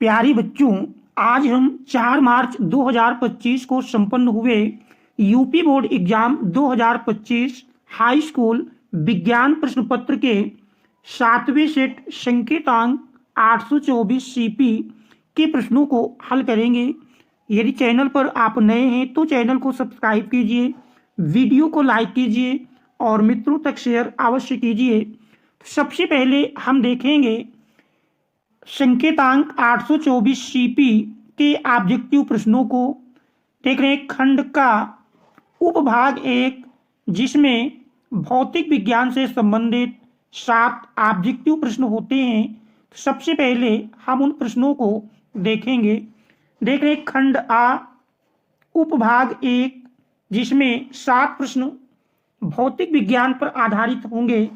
प्यारे बच्चों, आज हम 4 मार्च 2025 को संपन्न हुए UP board exam 2025 high school विज्ञान प्रश्न पत्र के 7वें सेट संकेतांक 824 सीपी के प्रश्नों को हल करेंगे। यदि चैनल पर आप नए हैं तो चैनल को सब्सक्राइब कीजिए, वीडियो को लाइक कीजिए और मित्रों तक शेयर अवश्य कीजिए। सबसे पहले हम देखेंगे संकेतांक 824 सीपी के ऑब्जेक्टिव प्रश्नों को। देख रहे हैं खंड का उपभाग 1, जिसमें भौतिक विज्ञान से संबंधित 7 ऑब्जेक्टिव प्रश्न होते हैं। सबसे पहले हम उन प्रश्नों को देखेंगे। देख रहे हैं खंड आ उपभाग 1, जिसमें 7 प्रश्न भौतिक विज्ञान पर आधारित होंगे।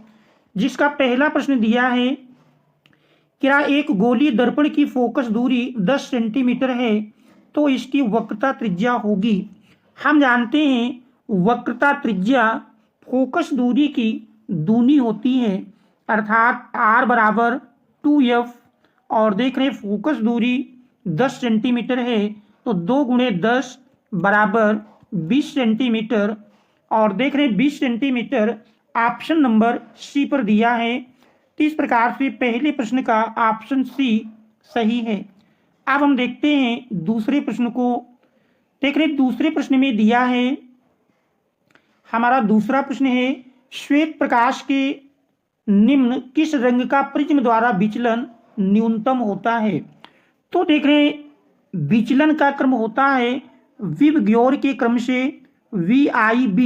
जिसका पहला प्रश्न दिया है, क्या एक गोलीय दर्पण की फोकस दूरी 10 सेंटीमीटर है तो इसकी वक्रता त्रिज्या होगी। हम जानते हैं वक्रता त्रिज्या फोकस दूरी की दूनी होती है, अर्थात r बराबर 2f। और देख रहे हैं फोकस दूरी 10 सेंटीमीटर है तो 2 गुणे 10 बराबर 20 सेंटीमीटर। और देख रहे हैं 20 सेंटीमीटर ऑप्शन नंबर सी पर दिया है। तो इस प्रकार से पहले प्रश्न का ऑप्शन सी सही है। अब हम देखते हैं दूसरे प्रश्न को। देख रहे दूसरे प्रश्न में दिया है, हमारा दूसरा प्रश्न है, श्वेत प्रकाश के निम्न किस रंग का प्रिज्म द्वारा विचलन न्यूनतम होता है। तो देख रहे हैं विचलन का क्रम होता है विबग्योर के क्रम से VIB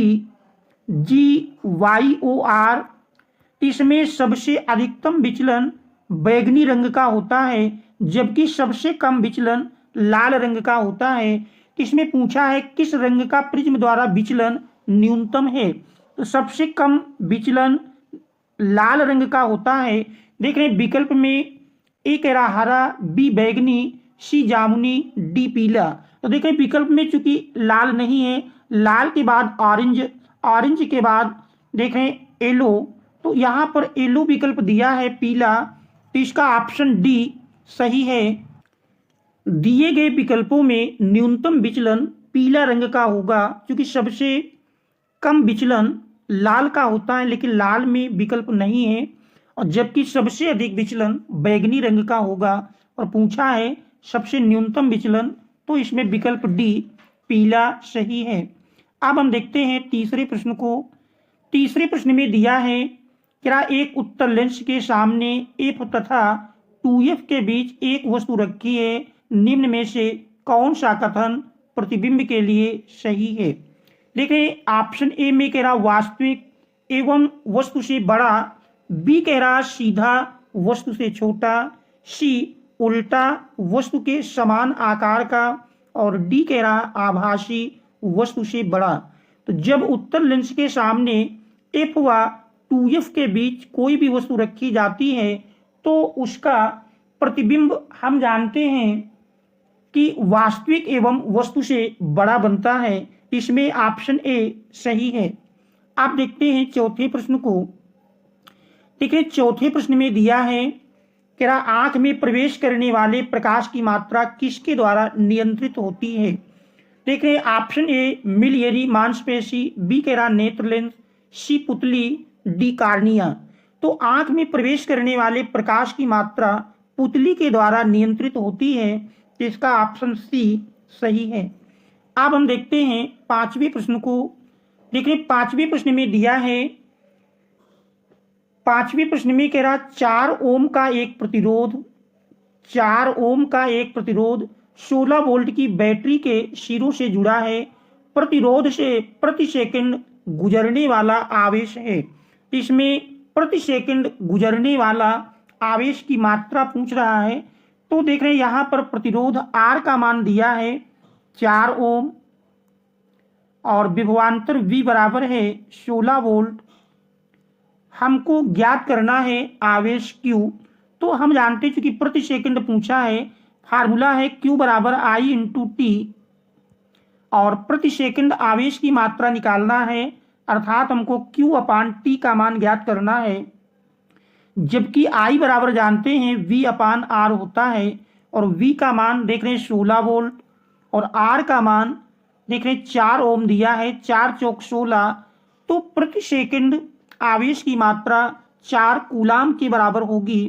GYOR। इसमें सबसे अधिकतम विचलन बैगनी रंग का होता है, जबकि सबसे कम विचलन लाल रंग का होता है। इसमें पूछा है किस रंग का प्रिज्म द्वारा विचलन न्यूनतम है। तो सबसे कम विचलन लाल रंग का होता है। देख रहे हैं विकल्प में ए कह रहा हरा, बी बैगनी, सी जामुनी, डी पीला। तो देख रहे हैं विकल्प में चूंकि लाल नहीं है, लाल के बाद ऑरेंज, ऑरेंज के बाद देख रहे हैं येलो, तो यहाँ पर येलो विकल्प दिया है पीला। तो इसका ऑप्शन डी सही है। दिए गए विकल्पों में न्यूनतम विचलन पीला रंग का होगा, क्योंकि सबसे कम विचलन लाल का होता है, लेकिन लाल में विकल्प नहीं है। और जबकि सबसे अधिक विचलन बैगनी रंग का होगा। और पूछा है सबसे न्यूनतम विचलन, तो इसमें विकल्प डी पीला सही है। अब हम देखते हैं तीसरे प्रश्न को। तीसरे प्रश्न में दिया है, क्या एक उत्तल लेंस के सामने f तथा 2f के बीच एक वस्तु रखी है, निम्न में से कौन सा कथन प्रतिबिंब के लिए सही है। देखिए ऑप्शन ए में कह रहा वास्तविक एवं वस्तु से बड़ा, बी कह रहा सीधा वस्तु से छोटा, सी उल्टा वस्तु के समान आकार का, और डी कह रहा आभासी वस्तु से बड़ा। तो जब उत्तल लेंस के सामने f व 2f के बीच कोई भी वस्तु रखी जाती है तो उसका प्रतिबिंब हम जानते हैं कि वास्तविक एवं वस्तु से बड़ा बनता है। इसमें ऑप्शन ए सही है। आप देखते हैं चौथे प्रश्न को। देखिए चौथे प्रश्न में दिया है, क्या आंख में प्रवेश करने वाले प्रकाश की मात्रा किसके द्वारा नियंत्रित होती है। देख रहे ऑप्शन ए मिलियरी मांसपेशी, बी कह रहा नेत्र लेंस, सी पुतली, डी कार्निया। तो आंख में प्रवेश करने वाले प्रकाश की मात्रा पुतली के द्वारा नियंत्रित होती है। तो इसका ऑप्शन सी सही है। अब हम देखते हैं पांचवें प्रश्न को। देखिए पांचवें प्रश्न में दिया है, पांचवें प्रश्न में कह रहा 4 ओम का एक प्रतिरोध, 4 ओम का एक प्रतिरोध 16 वोल्ट की बैटरी के सिरों से जुड़ा है। प्रतिरोध से प्रति सेकंड गुजरने वाला आवेश है। इसमें प्रति सेकंड गुजरने वाला आवेश की मात्रा पूछ रहा है। तो देख रहे हैं यहाँ पर प्रतिरोध R का मान दिया है 4 ओम, और विभवांतर V बराबर है 16 वोल्ट। हमको ज्ञात करना है आवेश Q। तो हम जानते हैं चूंकि प्रति सेकंड पूछा है, फार्मूला है Q बराबर I × T, और प्रति सेकंड आवेश की मात्रा निकालना है, अर्थात हमको Q/T का मान ज्ञात करना है। जबकि I बराबर जानते हैं V/R होता है, और V का मान देख रहे हैं 16 वोल्ट और R का मान देख रहे हैं 4 ओम दिया है, 4 चौक 16, तो प्रति सेकंड आवेश की मात्रा 4 कूलाम के बराबर होगी।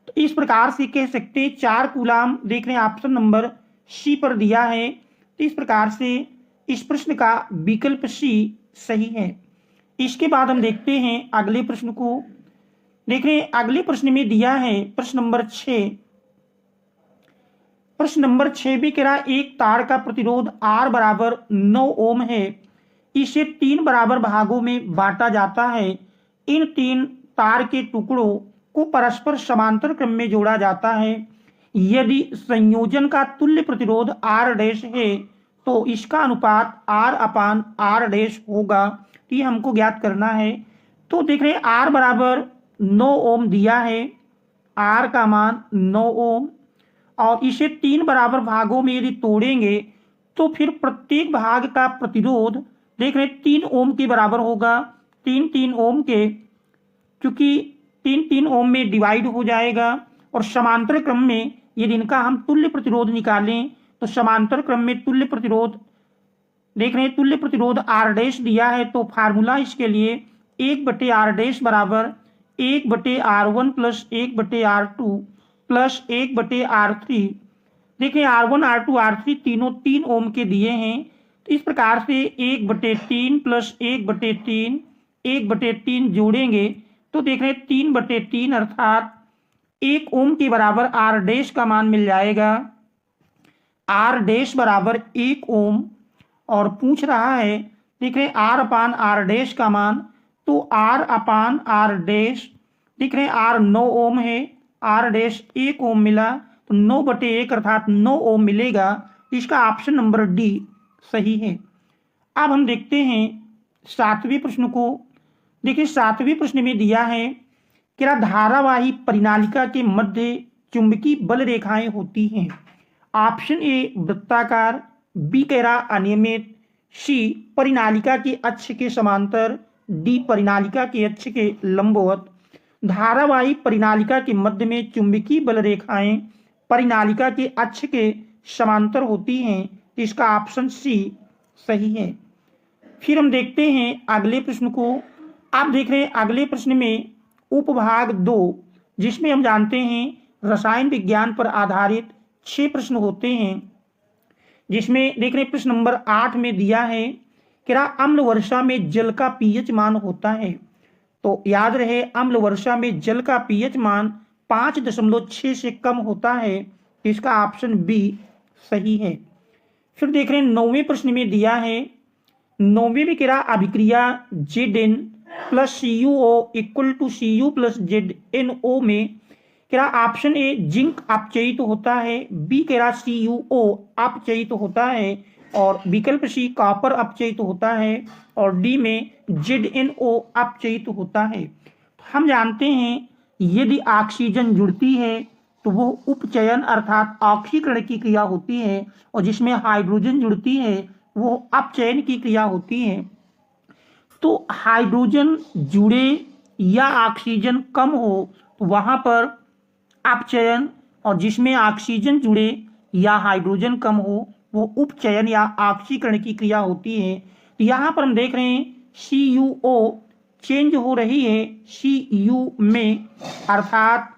तो इस प्रकार से कह सकते हैं 4 कूलाम देख रहे हैं ऑप्शन नंबर सी पर दिया है। तो इस प्रकार से इस प्रश्न का विकल्प सी सही है। इसके बाद हम देखते हैं अगले प्रश्न को। देख रहे हैं अगले प्रश्न में दिया है प्रश्न नंबर 6। प्रश्न नंबर 6 भी कह रहा एक तार का प्रतिरोध R बराबर 9 ओम है, इसे 3 बराबर भागों में बांटा जाता है। इन 3 तार के टुकड़ों को परस्पर समांतर क्रम में जोड़ा जाता है। यदि संयोजन का तुल्य प्रतिरोध R डैश है तो इसका अनुपात R अपान R डैश होगा। तो ये हमको ज्ञात करना है। तो देख रहे हैं R बराबर 9 ओम दिया है, R का मान 9 ओम, और इसे 3 बराबर भागों में यदि तोड़ेंगे तो फिर प्रत्येक भाग का प्रतिरोध देख रहे 3 ओम के बराबर होगा। 3 ओम के, क्योंकि 3 ओम में डिवाइड हो जाएगा और समांतर क्रम में यदि इनका हम तुल्य प्रतिरोध निकालें तो समांतर क्रम में तुल्य प्रतिरोध देख रहे हैं, तुल्य प्रतिरोध R डैश दिया है। तो फार्मूला इसके लिए 1/R डैश बराबर 1/R1 plus 1/R2 plus 1/R3। देखिए R1 R2 R3 तीनों 3 ओम के दिए हैं। तो इस प्रकार से 1/3 प्लस 1/3 1/3 जोड़ेंगे तो देख रहे हैं 3/3 अर्थात 1 ओम के बराबर R डैश का मान मिल जाएगा। R डैश बराबर 1 ओम, और पूछ रहा है देख रहे R अपान R डैश का मान, तो R अपान R डैश देख रहे R 9 ओम है, R डैश 1 ओम मिला, तो 9/1 अर्थात 9 ओम मिलेगा। इसका ऑप्शन नंबर डी सही है। अब हम देखते हैं 7वें प्रश्न को। देखिए 7वें प्रश्न में दिया है कि धारावाही परिनालिका के मध्य चुंबकीय बल रेखाएं होती हैं। ऑप्शन ए वृत्ताकार, बी कह रहा अनियमित, सी परिनालिका के अक्ष के समांतर, डी परिनालिका के अक्ष के लंबवत। धारावाही परिनालिका के मध्य में चुंबकीय बल रेखाएं परिनालिका के अक्ष के समांतर होती हैं। इसका ऑप्शन सी सही है। फिर हम देखते हैं अगले प्रश्न को। आप देख रहे हैं अगले प्रश्न में उपभाग 2, जिसमें हम जानते हैं रसायन विज्ञान पर आधारित 6 प्रश्न होते हैं, जिसमें देख रहे हैं प्रश्न नंबर 8 में दिया है कि अम्ल वर्षा में जल का पीएच मान होता है। तो याद रहे अम्ल वर्षा में जल का पीएच मान 5.6 से कम होता है। इसका ऑप्शन बी सही है। फिर देख रहे हैं 9वें प्रश्न में दिया है, 9वें में कह रहा अभिक्रिया Zn plus CuO equal to Cu plus ZnO में कह रहा ऑप्शन ए जिंक अपचयित होता है, बी कह रहा CuO अपचयित होता है, और विकल्प सी कॉपर अपचयित होता है, और डी में ZnO अपचयित होता है। हम जानते हैं यदि ऑक्सीजन जुड़ती है तो वो उपचयन अर्थात ऑक्सीकरण की क्रिया होती है, और जिसमें हाइड्रोजन जुड़ती है वो अपचयन की क्रिया होती है। तो हाइड्रोजन जुड़े या ऑक्सीजन कम हो तो वहां पर अपचयन, और जिसमें ऑक्सीजन जुड़े या हाइड्रोजन कम हो वो उपचयन या ऑक्सीकरण की क्रिया होती है। तो यहाँ पर हम देख रहे हैं CuO चेंज हो रही है Cu में, अर्थात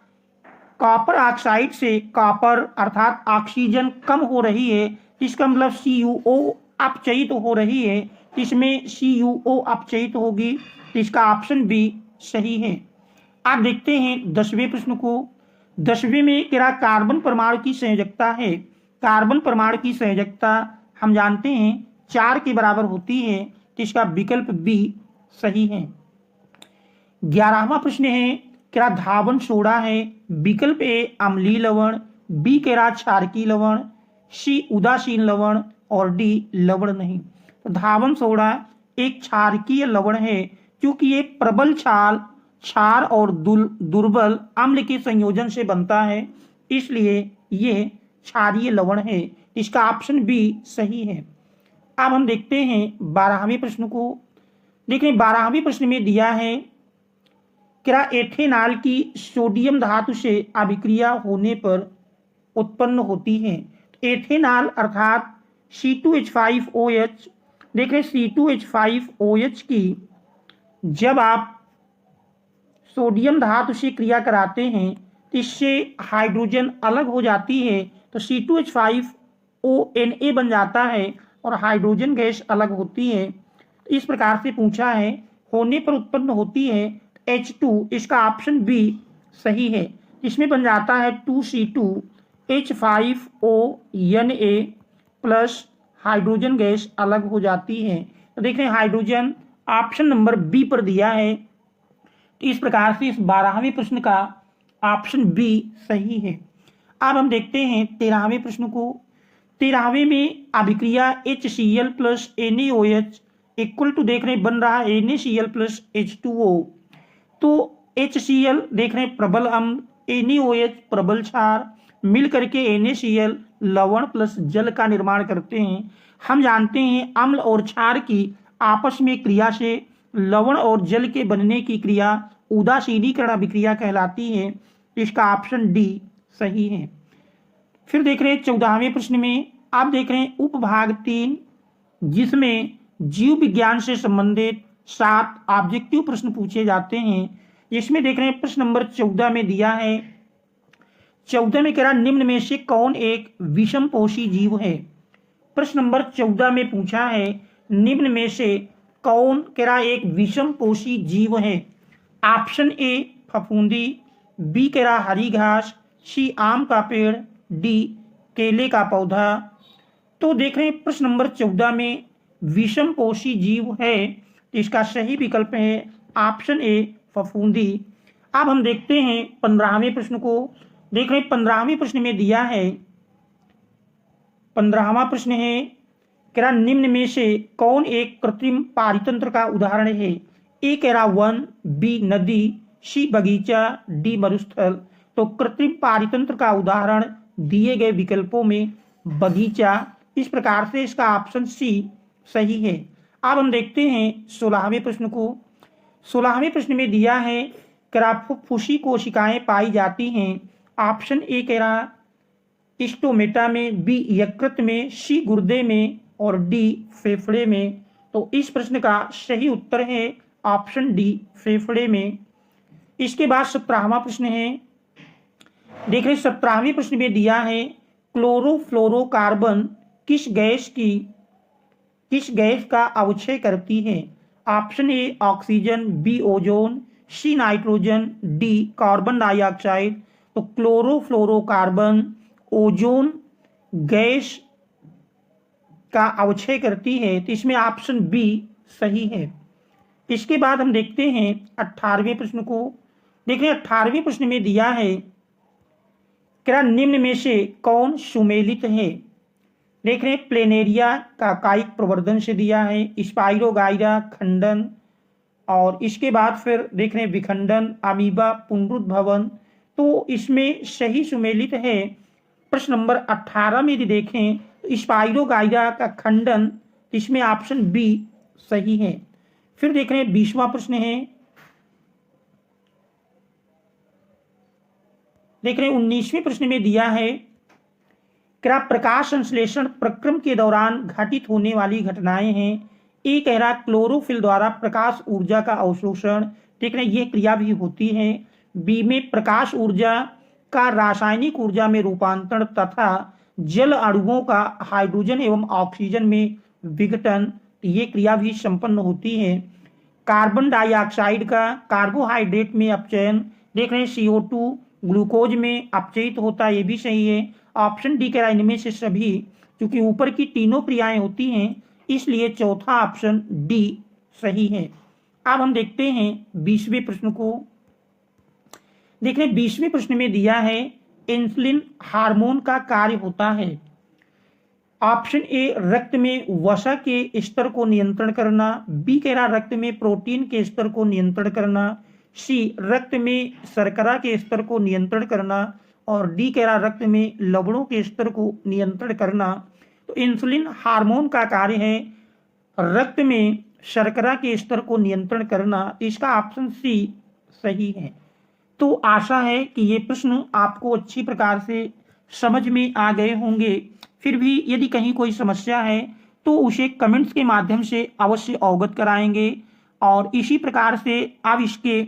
कॉपर ऑक्साइड से कॉपर अर्थात ऑक्सीजन कम हो रही है। इसका मतलब CuO अपचयित हो रही है, इसमें CuO अपचयित होगी। तो इसका ऑप्शन बी सही है। आप देखते हैं 10वें प्रश्न को। 10वें में कह रहा कार्बन परमाणु की संयोजकता है। कार्बन परमाणु की संयोजकता हम जानते हैं 4 के बराबर होती है। तो इसका विकल्प बी सही है। 11वां प्रश्न है कह रहा धावन सोडा है। विकल्प ए अम्लीय लवण, बी कह रहा क्षारकीय लवण, सी उदासीन लवण, और डी लवण नहीं। तो धावन सोडा एक क्षारकीय लवण है, क्योंकि ये प्रबल क्षार और दुर्बल अम्ल के संयोजन से बनता है, इसलिए ये क्षारीय लवण है। इसका ऑप्शन बी सही है। अब हम देखते हैं 12वें प्रश्न को। देखिए 12वें प्रश्न में दिया है कि एथेनॉल की सोडियम धातु से अभिक्रिया होने पर उत्पन्न होती है। एथेनॉल अर्थात C2H5OH, देख रहे C2H5OH की जब आप सोडियम धातु से क्रिया कराते हैं तो इससे हाइड्रोजन अलग हो जाती है, तो C2H5ONA बन जाता है और हाइड्रोजन गैस अलग होती है। इस प्रकार से पूछा है, होने पर उत्पन्न होती है H2, इसका ऑप्शन बी सही है। इसमें बन जाता है 2C2H5ONA प्लस हाइड्रोजन गैस अलग हो जाती है। तो देखें हाइड्रोजन ऑप्शन नंबर बी पर दिया है, तो इस प्रकार से इस 12वें प्रश्न का ऑप्शन बी सही है। अब हम देखते हैं 13वें प्रश्न को। 13वें में अभिक्रिया HCl plus NaOH equal to देख रहे हैं बन रहा है NaCl प्लस H2O। तो HCl देख रहे हैं प्रबल अम्ल, NaOH प्रबल क्षार, मिल करके NaCl लवण प्लस जल का निर्माण करते हैं। हम जानते हैं अम्ल और क्षार की आपस में क्रिया से लवण और जल के बनने की क्रिया उदासीनीकरण अभिक्रिया कहलाती है। इसका ऑप्शन डी सही है। फिर देख रहे हैं 14वें प्रश्न में, आप देख रहे हैं उपभाग 3 जिसमें जीव विज्ञान से संबंधित 7 ऑब्जेक्टिव प्रश्न पूछे जाते हैं। इसमें देख रहे हैं प्रश्न नंबर 14 में दिया है, 14 में कह रहा निम्न में से कौन एक विषमपोषी जीव है। प्रश्न नंबर 14 में पूछा है निम्न में से कौन कह रहा एक विषमपोषी जीव है। ऑप्शन ए फफूंदी, बी कह रहा हरी घास, सी आम का पेड़, डी केले का पौधा। तो देख रहे हैं प्रश्न नंबर 14 में विषमपोषी जीव है, इसका सही विकल्प है ऑप्शन ए फफूंदी। अब हम देखते हैं 15वें प्रश्न को। देख रहे हैं 15वें प्रश्न में दिया है, 15वां प्रश्न है कह रहा निम्न में से कौन एक कृत्रिम पारितंत्र का उदाहरण है। ए कह रहा वन, बी नदी, सी बगीचा, डी मरुस्थल। तो कृत्रिम पारितंत्र का उदाहरण दिए गए विकल्पों में बगीचा, इस प्रकार से इसका ऑप्शन सी सही है। अब हम देखते हैं 16वें प्रश्न को। 16वें प्रश्न में दिया है कह रहा फुफ्फुसी कोशिकाएं पाई जाती हैं। ऑप्शन ए कह रहा स्टोमेटा में, बी यकृत में, सी गुर्दे में और डी फेफड़े में। तो इस प्रश्न का सही उत्तर है ऑप्शन डी फेफड़े में। इसके बाद 17वां प्रश्न है, देख रहे 17वें प्रश्न में दिया है क्लोरोफ्लोरोकार्बन किस गैस का अवक्षय करती है। Option A oxygen, B ozone, C nitrogen, D carbon dioxide. तो क्लोरोफ्लोरोकार्बन ओजोन गैस का अवक्षय करती है, तो इसमें ऑप्शन बी सही है। इसके बाद हम देखते हैं 18वें प्रश्न को। देखिए 18वें प्रश्न में दिया है क्या निम्न में से कौन सुमेलित है। देख रहे हैं प्लेनेरिया का कायिक प्रवर्धन से दिया है, स्पाइरोगाइरा खंडन, और इसके बाद फिर देख रहे हैं विखंडन, अमीबा पुनरुद्भवन। तो इसमें सही सुमेलित है प्रश्न नंबर 18 में यदि देखें तो स्पाइरोगाइरा का खंडन, इसमें ऑप्शन बी सही है। फिर देख रहे हैं 20वां प्रश्न है, देख रहे हैं 19वें प्रश्न में दिया है क्या प्रकाश संश्लेषण प्रक्रम के दौरान घटित होने वाली घटनाएं हैं। ए कह रहा क्लोरोफिल द्वारा प्रकाश ऊर्जा का अवशोषण, देख रहे हैं ये क्रिया भी होती है। बी में प्रकाश ऊर्जा का रासायनिक ऊर्जा में रूपांतरण तथा जल अणुओं का हाइड्रोजन एवं ऑक्सीजन में विघटन, ये क्रिया भी संपन्न होती है। कार्बन डाइऑक्साइड का कार्बोहाइड्रेट में अपचयन, देख रहे हैं CO2 ग्लूकोज में अपचयित होता है, ये भी सही है। ऑप्शन डी कह रहा है इनमें से सभी, क्योंकि ऊपर की तीनों क्रियाएं होती हैं, इसलिए चौथा ऑप्शन डी सही है। अब हम देखते हैं 20वें प्रश्न को। देख रहे हैं 20वें प्रश्न में दिया है इंसुलिन हार्मोन का कार्य होता है। ऑप्शन ए रक्त में वसा के स्तर को नियंत्रण करना, बी कह रहा रक्त में प्रोटीन के स्तर को नियंत्रण करना, सी रक्त में शर्करा के स्तर को नियंत्रण करना, और डी कह रहा रक्त में लवणों के स्तर को नियंत्रण करना। तो इंसुलिन हार्मोन का कार्य है रक्त में शर्करा के स्तर को नियंत्रण करना, इसका ऑप्शन सी सही है। तो आशा है कि ये प्रश्न आपको अच्छी प्रकार से समझ में आ गए होंगे। फिर भी यदि कहीं कोई समस्या है तो उसे कमेंट्स के माध्यम से अवश्य अवगत कराएंगे। और इसी प्रकार से अब इसके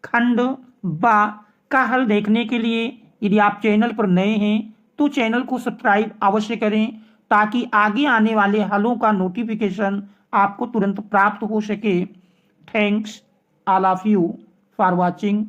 खंड बा का हल देखने के लिए यदि आप चैनल पर नए हैं तो चैनल को सब्सक्राइब अवश्य करें, ताकि आगे आने वाले हलों का नोटिफिकेशन आपको तुरंत प्राप्त हो सके। Thanks all of you for watching.